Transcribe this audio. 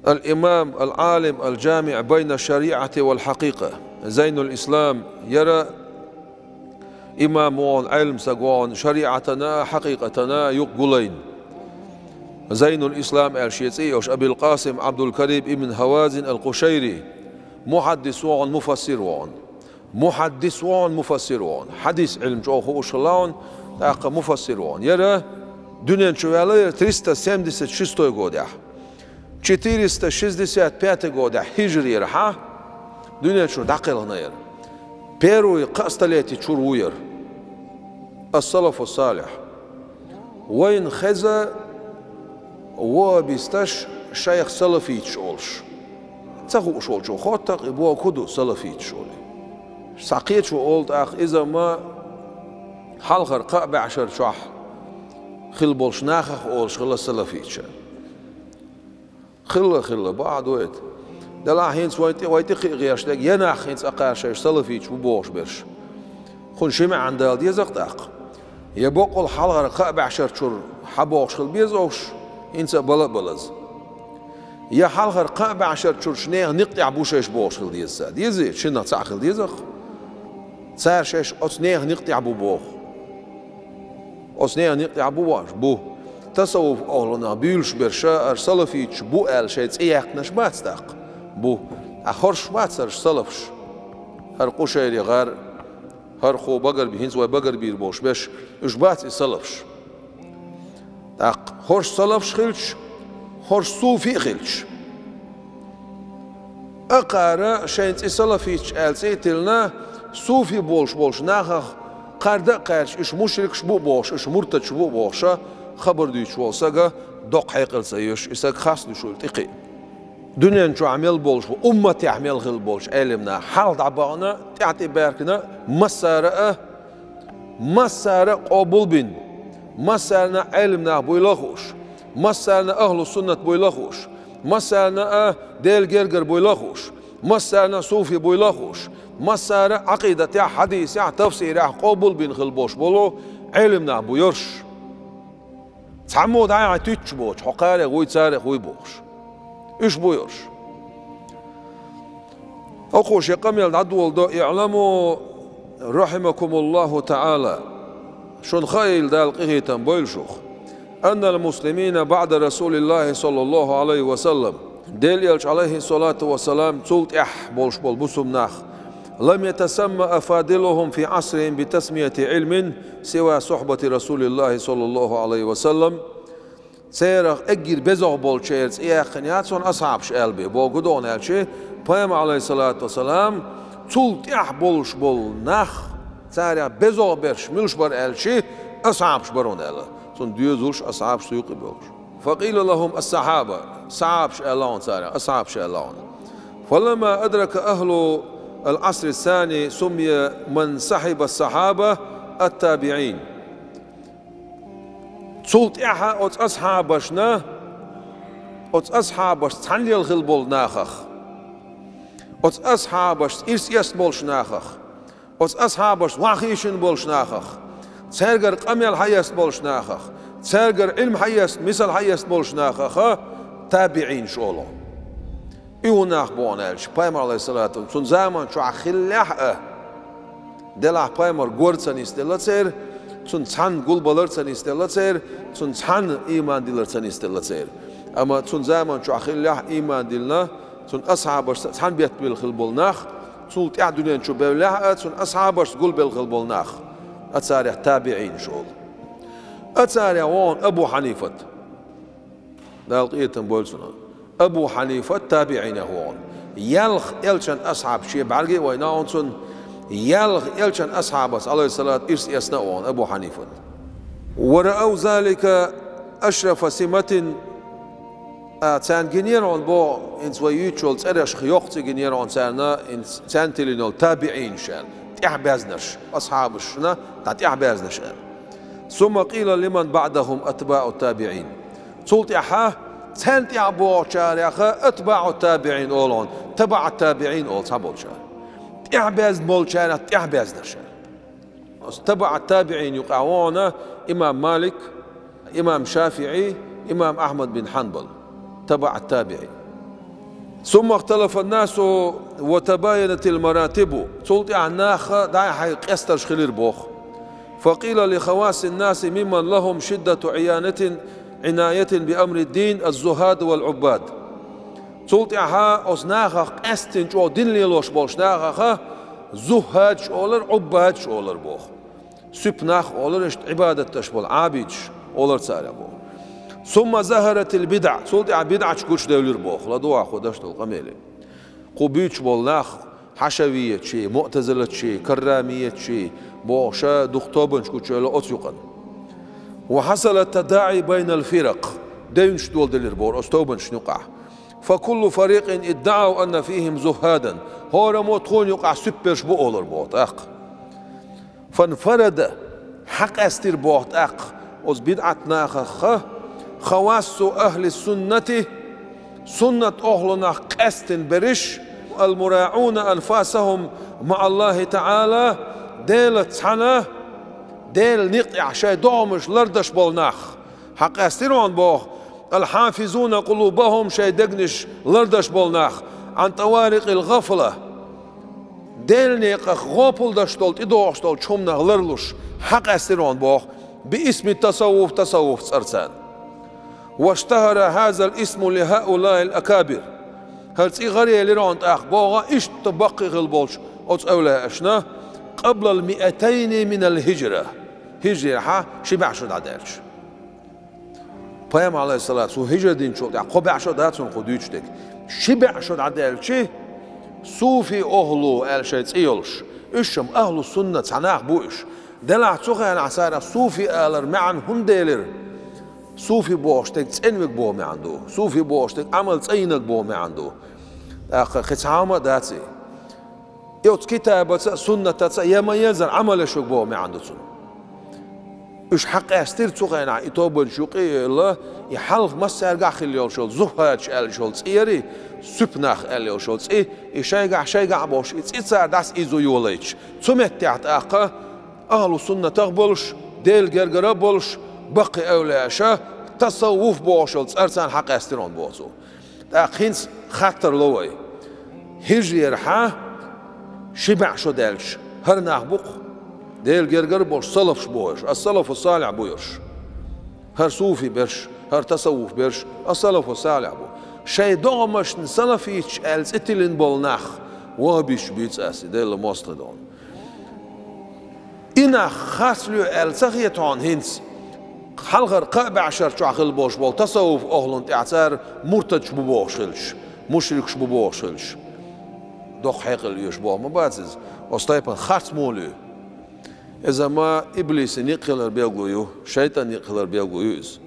الإمام العالم الجامع بين الشريعة والحقيقة زين الإسلام يرى إمام علم سقوان شريعتنا حقيقتنا يقبلين. زين الإسلام الشيعي أبي القاسم عبد الكريم ابن هوازن القشيري محدثون مفسرون حديث علم جوه وشلون تاق مفسرون يرى دنيا شوالير 376 года 465 года هجري رحا دنيا شو دقيقنا ير بيروي قستليتي شروير السلف الصالح وين خزا وبيستش شيخ سلفيتش أولش تاخو شول شو خاطق يبوا كدو سلفيتش شولي ساقيت شو قلت أخ إذا ما حلقر قاب عشر شح خل بولش ناخخ أولش خلا سلفيتش خلا بعد وقت دلا هينس ويتي غيرش دك يناخ هينس أقارش سلفيتش وبوش برش خون شمع عند دي زقتاق يبقى الحلقر قاب عشر شر حبوش خل بيزوش إنسا بلز يا حلقر قاب عشر شر شنيه نقطع بوشش بوش خل ديزا ديزي شنو تعخل ديزخ صار شش أصنيه نقطع بوبوخ أصنيه نقطع بواش بو تصوف أهلنا بيلش برشا سلفيتش بو قال شيء تياق نشبات تاق بو أخرش ما تصير سلفش هر قشيري غار هر خو بقر بهنز وبقر بيربوش باش إجبات سلفش تاق هرش سلفش خلش هرش صوفي خلش أقارا شيء سلفيتش قال سيتلنا صوفي بولش ناخخ قاردا قارش إش مشرك شبو بوش إش مرتد شبو بوشا خبر ديش وساقا دوق حيقل سيوش إساق خاص نشول تقي دنيا نشو عمل بولش وأمتي عمل غل بولش علمنا حال دعبانا تعطي باركنا مسارة قبول بين مسارنا علمنا بويلخوش مسارنا أهل السنة بويلخوش مسارنا ديل جرجر بويلخوش مسارنا صوفي بويلخوش مسارة عقيدة يا حديث يا تفسير يا قبول بين خلبوش بولو علمنا بويرش تعمود عاي تيتشبوش حقاري غوي تاريخ غوي بوش إيش بويرش أخوش يقمل عدول دو اعلموا رحمكم الله تعالى شون خيل دال قهيتا بويلشوخ أن المسلمين بعد رسول الله صلى الله عليه وسلم ديل يلش عليه الصلاة والسلام تولت بولش بول بسم ناخ لم يتسمى أفاضلهم في عصرهم بتسمية علم سوى صحبة رسول الله صلى الله عليه وسلم سيرخ أجر بزغ بولشيرز خنياتون أصحاب شالبي بوجودون هالشيء بيم عليه الصلاة والسلام تولت بولش بول نخ سيرخ بزغ برش ملش بر هالشيء أصحاب شبرون هلا سون ديوزوش أصحاب سيوق بولش فقيل لهم الصحابة صحاب شالون سيرخ أصحاب شالون فلما أدرك أهل العصر الثاني سمي من صحب الصحابة التابعين صلت إحا أت أصحابشنا أت أصحابش تحلي الغلبول ناخخ أت أصحابش إرس يسبولش ناخخ أت أصحابش واخيشن بولش ناخخ تسرقر قميل حيست بولش ناخخ تسرقر علم حيست مثل حيست بولش ناخخ تابعين شولو يوناخ بونالش بايمر عليه الصلاة والسلام زمان شو عخلاه دلع بايمر غورتسن استلاتير سون تحن قول بالرتسن استلاتير سون تحن إيمان دلرتسن استلاتير أما سون زمان شو عخلاه إيمان دلنا سون أصحابش تحن بيت بالخلبولناخ سون تعدلين شو بيلاه سون أصحابش قول بالخلبولناخ أتسارع تابعين شغل أتسارع وون أبو حنيفة دالقيتن بولسنا أبو حنيفة تابعين هون يلخ يلشن أصحاب شيء بعرقي ويناونسون يلخ يلشن أصحاب عليه الصلاة إرس يسنعون أبو حنيفة ورأوا ذلك أشرف سمة تان جنيرون بو إنس ويوتشول تأرش خيوقت جنيرون سارنا إنسان تلينول تابعين شان تحبازنش أصحابشنا تحبازنش ثم قيل لمن بعدهم أتباع التابعين صلت يحاه تنت يعبو شارخ أتباع التابعين أولون تبع التابعين أول تبول شار تحباز مول شار تحبازنش تبع التابعين يقعون إمام مالك إمام شافعي إمام أحمد بن حنبل تبع التابعين ثم اختلف الناس وتباينت المراتب تلطي عناخ داي حي قستر خلير بوخ فقيل لخواص الناس ممن لهم شدة عناية بأمر الدين الزهاد والعباد تلطي ها أصناخ قستن جو دين ليلوش بولشناخ زهاد شولر عباد شولر بوخ سبناخ أولر عبادة تشبول عابد أولر تسارع بوخ ثم ظهرت البدع تلطي بدعة شكوش دولير بوخ لا دعا خدشت القميلي قبيش بولناخ حشوية شيء معتزلة شيء كرامية شيء بوشا دختوبن شكوش له أتيقن وحصل التداعي بين الفرق دينش دول دلير بور أستوبن شنقع فكل فريق ادعوا أن فيهم زهادا هو موتخون يقع سبرش بؤولر بوت أق فانفرد حق استير بوت أق وز بدعتنا خواص أهل السنة سنة أهلنا قستن برش المراعون أنفاسهم مع الله تعالى ديل تحنا ديل نقطع شيء دومش لردش بولناخ حق استيرون بوخ الحافظون قلوبهم شيء دقنش لردش بولناخ عن طوارق الغفلة ديل نيقخ غوبل دشتولت إدوشتولت شمنا لرلوش حق استيرون بوخ باسم التصوف تصوف سرسان واشتهر هذا الاسم لهؤلاء الأكابر هل تغري لرون أخبوغا إيش تبقي غلبولش أوت أولا أشنا قبل 200 من الهجرة هجرة شبع شد عدالش پیام عليه الصلاة والسلام هجرة دين شد قبع شد هاتون قدوشتك شبع شد عدالش صوفي أهلو الشيء إيولش إشم أهل السنة عناق بوش دلع تغيان عسارة صوفي آلر معن هنديلر صوفي بوشتك تسنوك بو ما عنده صوفي بوشتك عمل تسينك بو ما عنده خطعامة داتي يوت كتابة سنة تسا يما ينزل عمل شوك بو ما عنده سنة إيش حق استير تغينا إتوبن شوقي الله يحلف مسار قاخل يول شول زهاج ال شول تسيري سبناخ ال يول شول تسي شيء باش إتصار داس إيزو يوليش تمتعت أخا أهل السنة تقبلش ديل جرجرة بولش بقي أولاشة تصوف بوشل أرسان حق استيرون بوزو تأخينس خطر لوي هجري رحا شبع شو دالش هر نخبق ديل جرجر بوش صلفش بوش الصلف الصالح بوش هر صوفي برش هر تصوف برش الصلف الصالح بو شي دومش نصلفيش ألز اتلين بولناخ وابيش بيتس أسي ديل مستدون إنا خاسلو ألسخيتون هنس حلقر قابع عشر شعخل بوش بول تصوف أهلون تعتار مرتج ببوشلش مشركش ببوشلش دوخ حيقل يشبه مباتز وستايبن خاص مولو إذا ما إبليس يقلر بيقويو شيطان يقلر بيقويوز